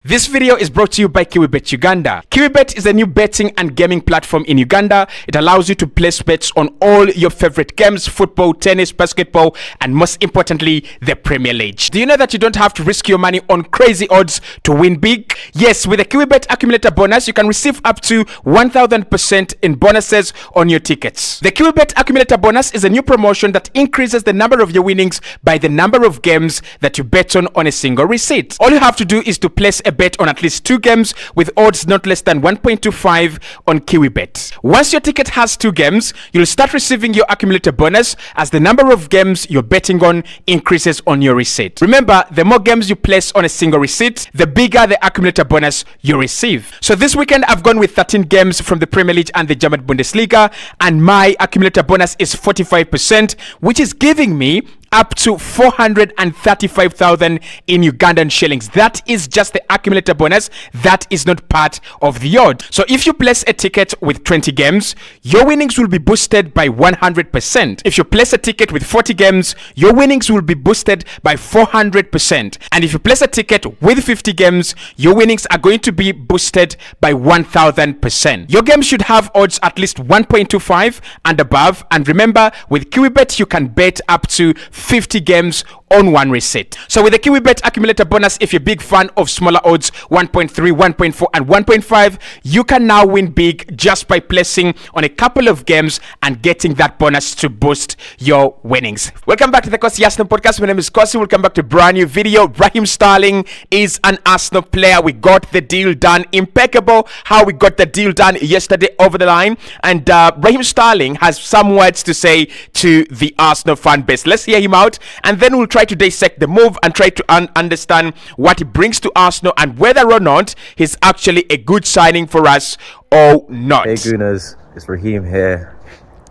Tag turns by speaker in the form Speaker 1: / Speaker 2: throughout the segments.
Speaker 1: This video is brought to you by Kiwibet Uganda. Kiwibet is a new betting and gaming platform in Uganda. It allows you to place bets on all your favorite games, football, tennis, basketball, and most importantly, the Premier League. Do you know that you don't have to risk your money on crazy odds to win big? Yes, with the Kiwibet accumulator bonus, you can receive up to 1000% in bonuses on your tickets. The Kiwibet accumulator bonus is a new promotion that increases the number of your winnings by the number of games that you bet on a single receipt. All you have to do is to place a bet on at least 2 games with odds not less than 1.25 on Kiwibet. Once your ticket has 2 games, you'll start receiving your accumulator bonus as the number of games you're betting on increases on your receipt. Remember, the more games you place on a single receipt, the bigger the accumulator bonus you receive. So this weekend, I've gone with 13 games from the Premier League and the German Bundesliga, and my accumulator bonus is 45%, which is giving me up to 435,000 in Ugandan shillings. That is just the accumulator bonus. That is not part of the odd. So if you place a ticket with 20 games, your winnings will be boosted by 100%. If you place a ticket with 40 games, your winnings will be boosted by 400%. And if you place a ticket with 50 games, your winnings are going to be boosted by 1000%. Your game should have odds at least 1.25 and above. And remember, with Kiwibet, you can bet up to 50 games on one receipt. So with the Kiwibet accumulator bonus, if you're a big fan of smaller odds, 1.3, 1.4 and 1.5, you can now win big just by placing on a couple of games and getting that bonus to boost your winnings. Welcome back to the Kosi Arsenal podcast. My name is Kosi. Welcome back to a brand new video. Raheem Sterling is an Arsenal player. We got the deal done. Impeccable how we got the deal done yesterday over the line. And Raheem Sterling has some words to say to the Arsenal fan base. Let's hear him out, and then we'll try to dissect the move and try to understand what he brings to Arsenal and whether or not he's actually a good signing for us or not.
Speaker 2: Hey Gooners, it's Raheem here.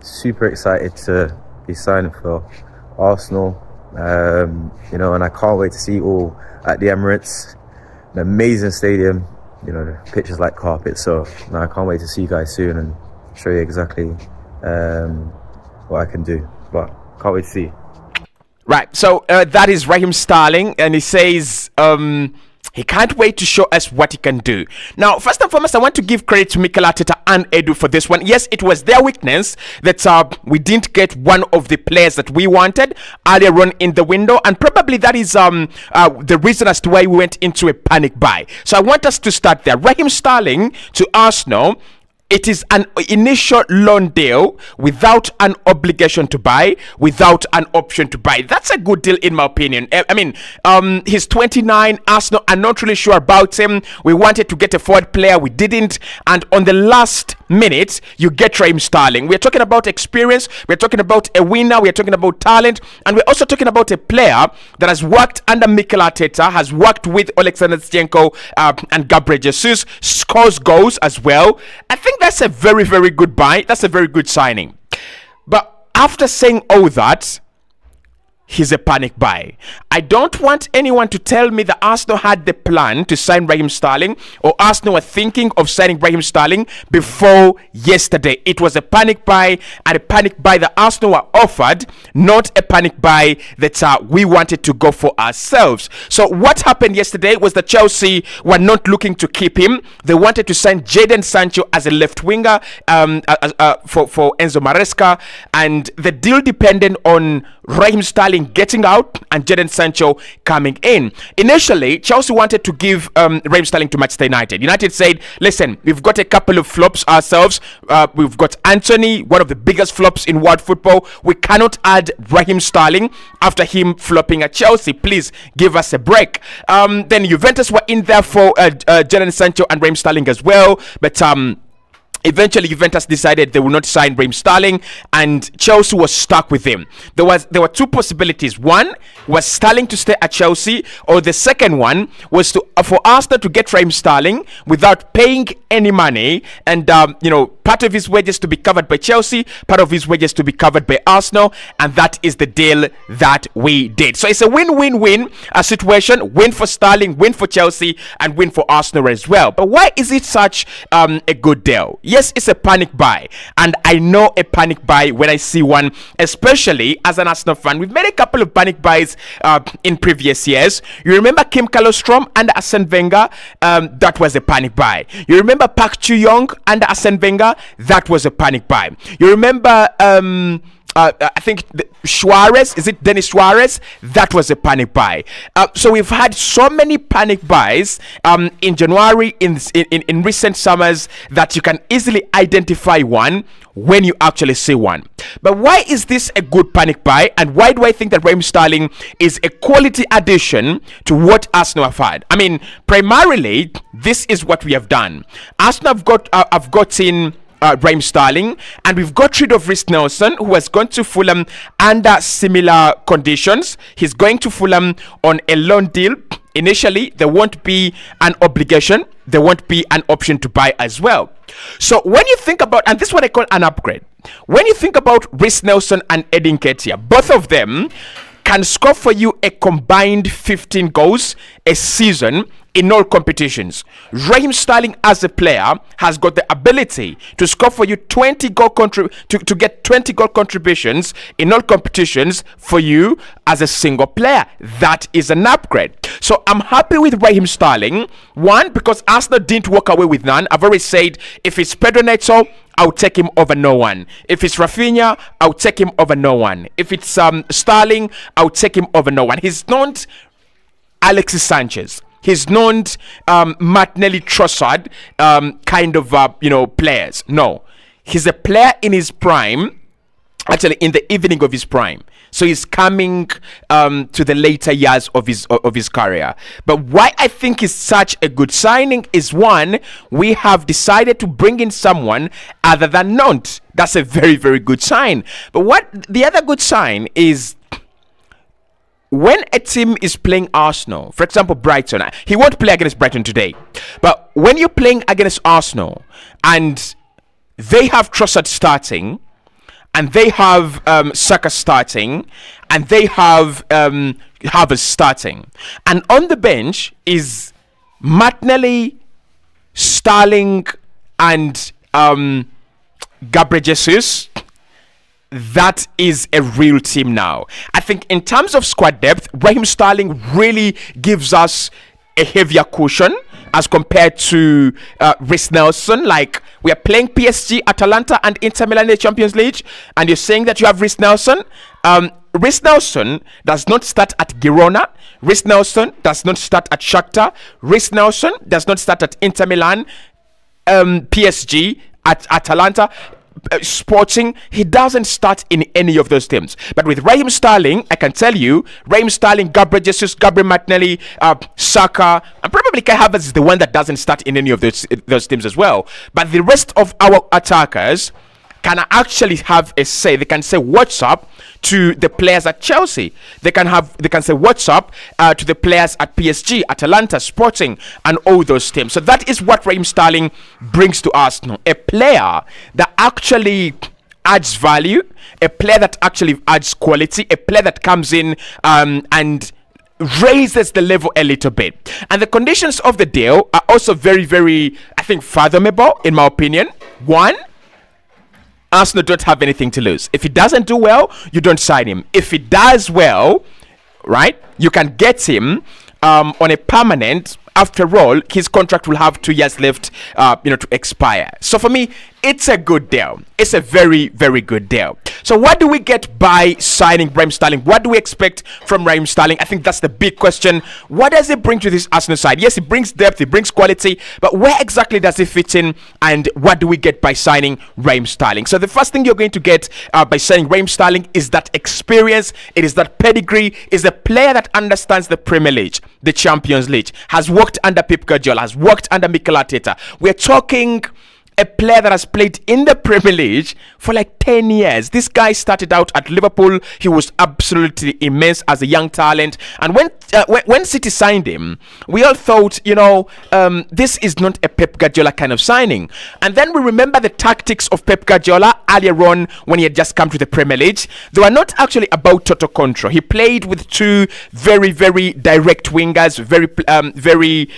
Speaker 2: Super excited to be signing for Arsenal. And I can't wait to see you all at the Emirates. An amazing stadium. The pitch is like carpet, so I can't wait to see you guys soon and show you exactly what I can do. But can't wait to see you.
Speaker 1: Right, so that is Raheem Sterling, and he says he can't wait to show us what he can do. Now, first and foremost, I want to give credit to Mikel Arteta and Edu for this one. Yes, it was their weakness that we didn't get one of the players that we wanted earlier on in the window, and probably that is the reason as to why we went into a panic buy. So I want us to start there. Raheem Sterling to Arsenal. It is an initial loan deal without an obligation to buy, without an option to buy. That's a good deal in my opinion. I mean, he's 29. Arsenal are not really sure about him. We wanted to get a forward player. We didn't. And on the last minute, you get Raheem Sterling. We're talking about experience. We're talking about a winner. We're talking about talent. And we're also talking about a player that has worked under Mikel Arteta, has worked with Alexander Zinchenko and Gabriel Jesus, scores goals as well. I think that's a very, very good buy. That's a very good signing. But after saying all that, he's a panic buy. I don't want anyone to tell me that Arsenal had the plan to sign Raheem Sterling, or Arsenal were thinking of signing Raheem Sterling before yesterday. It was a panic buy, and a panic buy that Arsenal were offered, not a panic buy that we wanted to go for ourselves. So what happened yesterday was that Chelsea were not looking to keep him. They wanted to sign Jadon Sancho as a left winger for Enzo Maresca, and the deal depended on Raheem Sterling getting out and Jadon Sancho coming in. Initially, Chelsea wanted to give Raheem Sterling to Manchester United. United said, listen, we've got a couple of flops ourselves. We've got Anthony, one of the biggest flops in world football. We cannot add Raheem Sterling after him flopping at Chelsea. Please give us a break. Then Juventus were in there for Jadon Sancho and Raheem Sterling as well. But eventually, Juventus decided they will not sign Raheem Sterling, and Chelsea was stuck with him. There were 2 possibilities. One was Sterling to stay at Chelsea, or the second one was for Arsenal to get Raheem Sterling without paying any money, and part of his wages to be covered by Chelsea, part of his wages to be covered by Arsenal, and that is the deal that we did. So it's a win-win-win situation. Win for Sterling, win for Chelsea, and win for Arsenal as well. But why is it such a good deal? Yes, it's a panic buy, and I know a panic buy when I see one, especially as an Arsenal fan. We've made a couple of panic buys in previous years. You remember Kim Kalostrom under Arsene Wenger? That was a panic buy. You remember Park Chu-young under Arsene Wenger? That was a panic buy. You remember I think Suarez, is it Dennis Suarez? That was a panic buy. So we've had so many panic buys in January, in recent summers, that you can easily identify one when you actually see one. But why is this a good panic buy, and why do I think that Raheem Sterling is a quality addition to what Arsenal have had? I mean, primarily, this is what we have done. Arsenal have got in Raheem Sterling, and we've got rid of Reece Nelson, who has gone to Fulham under similar conditions. He's going to Fulham on a loan deal. Initially, there won't be an obligation. There won't be an option to buy as well. So when you think about, and this is what I call an upgrade, when you think about Reece Nelson and Eddie Nketiah, both of them can score for you a combined 15 goals a season in all competitions. Raheem Sterling as a player has got the ability to score for you 20 goal to get 20 goal contributions in all competitions for you as a single player. That is an upgrade. So I'm happy with Raheem Sterling. One, because Arsenal didn't walk away with none. I've already said, if it's Pedro Neto, I'll take him over no one. If it's Rafinha, I'll take him over no one. If it's Sterling, I'll take him over no one. He's not Alexis Sanchez. He's not Martinelli Trossard kind of players. No, he's a player in his prime. Actually, in the evening of his prime. So he's coming to the later years of his career. But why I think is such a good signing is, one, we have decided to bring in someone other than Nantes. That's a very, very good sign. But what the other good sign is, when a team is playing Arsenal, for example, Brighton, he won't play against Brighton today. But when you're playing against Arsenal and they have Trossard starting, and they have Saka starting, and they have Havertz starting, and on the bench is Martinelli, Sterling, and Gabriel Jesus, that is a real team now. I think in terms of squad depth, Raheem Sterling really gives us a heavier cushion as compared to Reece Nelson. Like, we are playing PSG, Atalanta, and Inter Milan in the Champions League, and you're saying that you have Reece Nelson. Reece Nelson does not start at Girona. Reece Nelson does not start at Shakhtar. Reece Nelson does not start at Inter Milan, PSG, at Atalanta, Sporting. He doesn't start in any of those teams. But with Raheem Sterling, I can tell you, Raheem Sterling, Gabriel Jesus, Gabriel Martinelli, Saka, and probably Kai Havertz is the one that doesn't start in any of those teams as well. But the rest of our attackers can actually have a say. They can say what's up to the players at Chelsea. They can say what's up to the players at PSG, Atalanta, Sporting, and all those teams. So that is what Raheem Sterling brings to Arsenal. A player that actually adds value, a player that actually adds quality, a player that comes in and raises the level a little bit. And the conditions of the deal are also very, very, I think, fathomable, in my opinion. One, Arsenal don't have anything to lose. If he doesn't do well, you don't sign him. If he does well, right, you can get him on a permanent. After all, his contract will have 2 years left, to expire. So for me, it's a good deal. It's a very, very good deal. So what do we get by signing Raheem Sterling? What do we expect from Raheem Sterling? I think that's the big question. What does he bring to this Arsenal side? Yes, he brings depth, he brings quality, but where exactly does he fit in, and what do we get by signing Raheem Sterling? So the first thing you're going to get by signing Raheem Sterling is that experience, it is that pedigree, is a player that understands the Premier League, the Champions League, has worked under Pep Guardiola, has worked under Mikel Arteta. We're talking a player that has played in the Premier League for like 10 years. This guy started out at Liverpool. He was absolutely immense as a young talent. And when City signed him, we all thought, this is not a Pep Guardiola kind of signing. And then we remember the tactics of Pep Guardiola earlier on when he had just come to the Premier League. They were not actually about total control. He played with two very, very direct wingers, very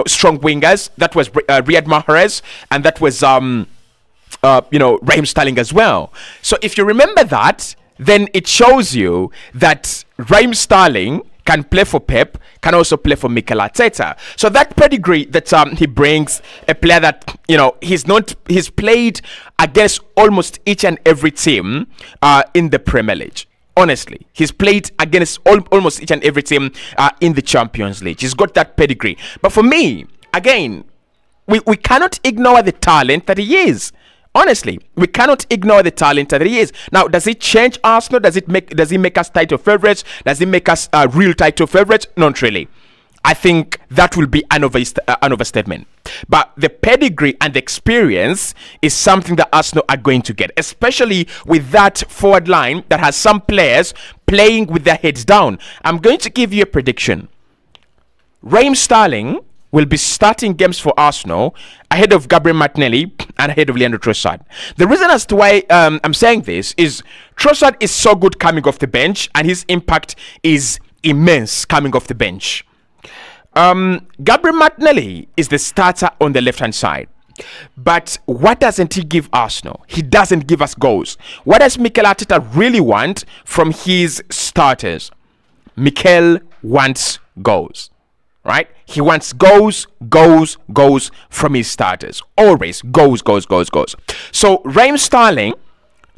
Speaker 1: strong wingers. That was Riyad Mahrez, and that that was Raheem Sterling as well. So if you remember that, then it shows you that Raheem Sterling can play for Pep, can also play for Mikel Arteta. So that pedigree that he brings, a player that he's played against almost each and every team in the Premier League. Honestly, he's played against almost each and every team in the Champions League. He's got that pedigree. But for me, again, we cannot ignore the talent that he is. Honestly, we cannot ignore the talent that he is. Now, does it change Arsenal? Does he make us title favorites? Does he make us real title favorites? Not really. I think that will be an overstatement. But the pedigree and the experience is something that Arsenal are going to get, especially with that forward line that has some players playing with their heads down. I'm going to give you a prediction. Raheem Sterling will be starting games for Arsenal ahead of Gabriel Martinelli and ahead of Leandro Trossard. The reason as to why I'm saying this is Trossard is so good coming off the bench, and his impact is immense coming off the bench. Gabriel Martinelli is the starter on the left-hand side. But what doesn't he give Arsenal? He doesn't give us goals. What does Mikel Arteta really want from his starters? Mikel wants goals. Right? He wants goals from his starters. Always goals. So Raheem Sterling,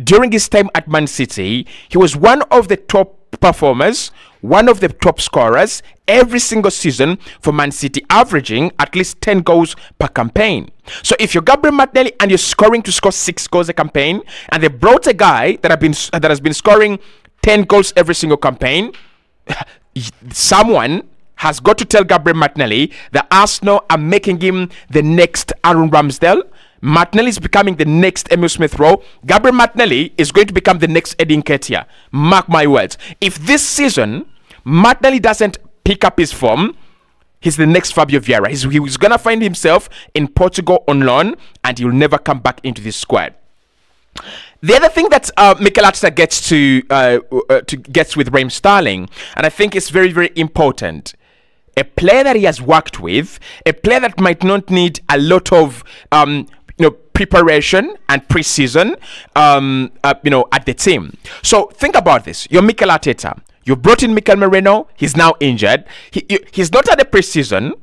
Speaker 1: during his time at Man City, he was one of the top performers, one of the top scorers every single season for Man City, averaging at least 10 goals per campaign. So if you're Gabriel Martinelli and you're scoring to score 6 goals a campaign, and they brought a guy that has been scoring 10 goals every single campaign, someone has got to tell Gabriel Martinelli that Arsenal are making him the next Aaron Ramsdale. Martinelli is becoming the next Emil Smith Rowe. Gabriel Martinelli is going to become the next Eddie Nketiah. Mark my words. If this season Martinelli doesn't pick up his form, he's the next Fabio Vieira. He's going to find himself in Portugal on loan, and he'll never come back into this squad. The other thing that Mikel Arteta gets with Raheem Sterling, and I think it's very, very important, a player that he has worked with, a player that might not need a lot of preparation and pre-season at the team. So think about this. You're Mikel Arteta. You brought in Mikel Merino. He's now injured. He's not at the pre-season.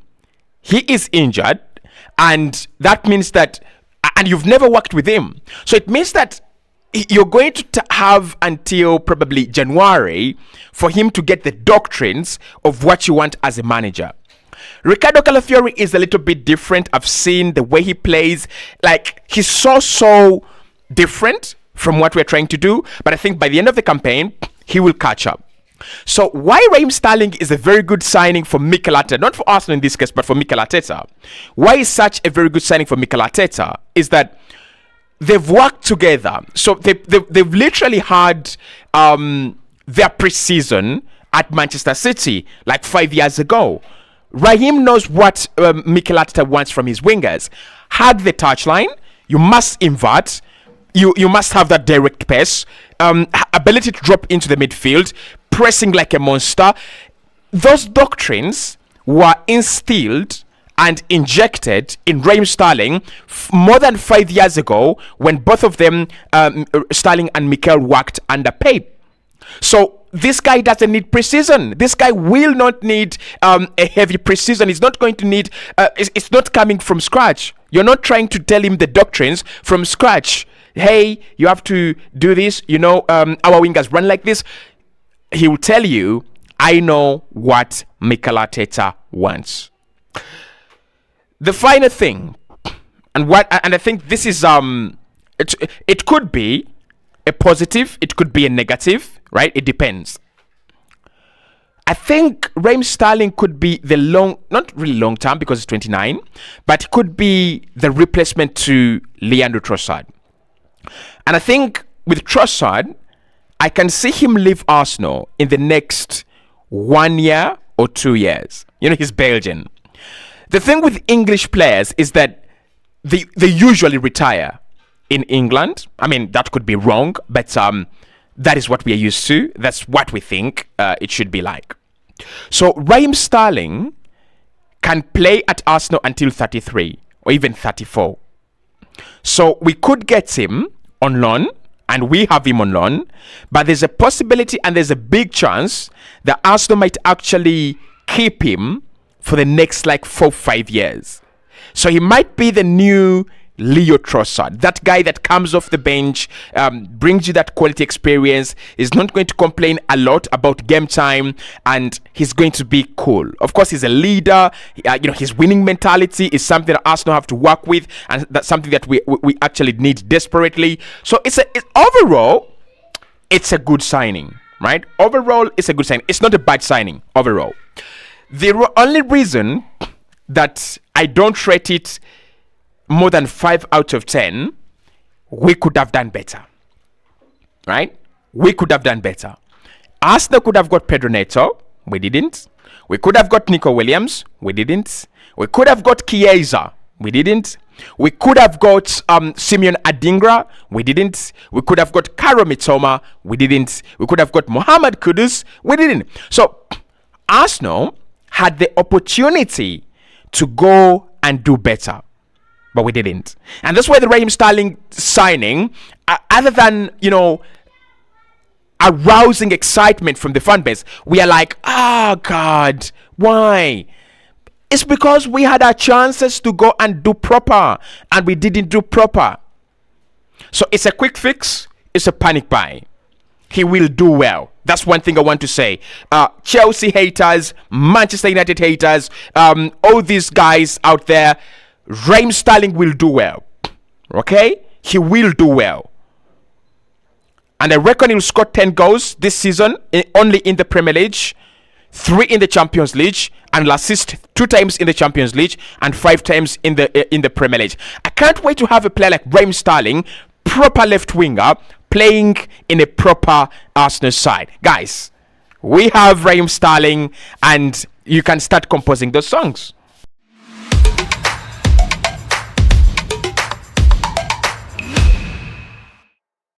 Speaker 1: He is injured, and that means that, and you've never worked with him. So it means that you're going to have until probably January for him to get the doctrines of what you want as a manager. Ricardo Calafiori is a little bit different. I've seen the way he plays. Like, he's so different from what we're trying to do. But I think by the end of the campaign, he will catch up. So why Raheem Sterling is a very good signing for Mikel Arteta, not for Arsenal in this case, but for Mikel Arteta. Why is such a very good signing for Mikel Arteta is that they've worked together. So they've literally had their pre-season at Manchester City like 5 years ago. Raheem knows what Mikel Arteta wants from his wingers. Hug the touchline. You must invert. You must have that direct pass. Ability to drop into the midfield. Pressing like a monster. Those doctrines were instilled and injected in Raheem Sterling more than 5 years ago, when both of them, Sterling and Mikel, worked under Pep. So this guy doesn't need precision. This guy will not need a heavy precision. He's not going to need, it's not coming from scratch. You're not trying to tell him the doctrines from scratch. Hey, you have to do this. Our wingers run like this. He will tell you, I know what Mikel Arteta wants. The final thing, and I think this is it could be a positive, it could be a negative, right? It depends. I think Raheem Sterling could be not really long term because he's 29, but could be the replacement to Leandro Trossard. And I think with Trossard, I can see him leave Arsenal in the next 1 year or 2 years. He's Belgian. The thing with English players is that they usually retire in England. I mean, that could be wrong, but that is what we are used to. That's what we think it should be like. So Raheem Sterling can play at Arsenal until 33 or even 34. So we could get him on loan, and we have him on loan, but there's a possibility and there's a big chance that Arsenal might actually keep him for the next like 4-5 years. So he might be the new Leo Trossard, that guy that comes off the bench, brings you that quality experience, is not going to complain a lot about game time, and he's going to be cool. Of course, he's a leader. His winning mentality is something that Arsenal have to work with, and that's something that we actually need desperately. So overall, it's a good signing, right? Overall, it's a good signing. It's not a bad signing overall. The only reason that I don't rate it more than 5 out of 10, we could have done better, right? We could have done better. Arsenal could have got Pedro Neto. We didn't. We could have got Nico Williams. We didn't. We could have got Chiesa. We didn't. We could have got Simeon Adingra. We didn't. We could have got Karo Mitoma. We didn't. We could have got Mohamed Kudus. We didn't. So Arsenal had the opportunity to go and do better, but we didn't. And that's why the Raheem Sterling signing, other than, arousing excitement from the fan base, we are like, God, why? It's because we had our chances to go and do proper, and we didn't do proper. So it's a quick fix. It's a panic buy. He will do well. That's one thing I want to say. Chelsea haters, Manchester United haters, all these guys out there, Raheem Sterling will do well. Okay? He will do well. And I reckon he'll score 10 goals this season, only in the Premier League, 3 in the Champions League, and will assist 2 times in the Champions League and 5 times in the Premier League. I can't wait to have a player like Raheem Sterling, proper left winger, playing in a proper Arsenal side. Guys, we have Raheem Sterling, and you can start composing those songs.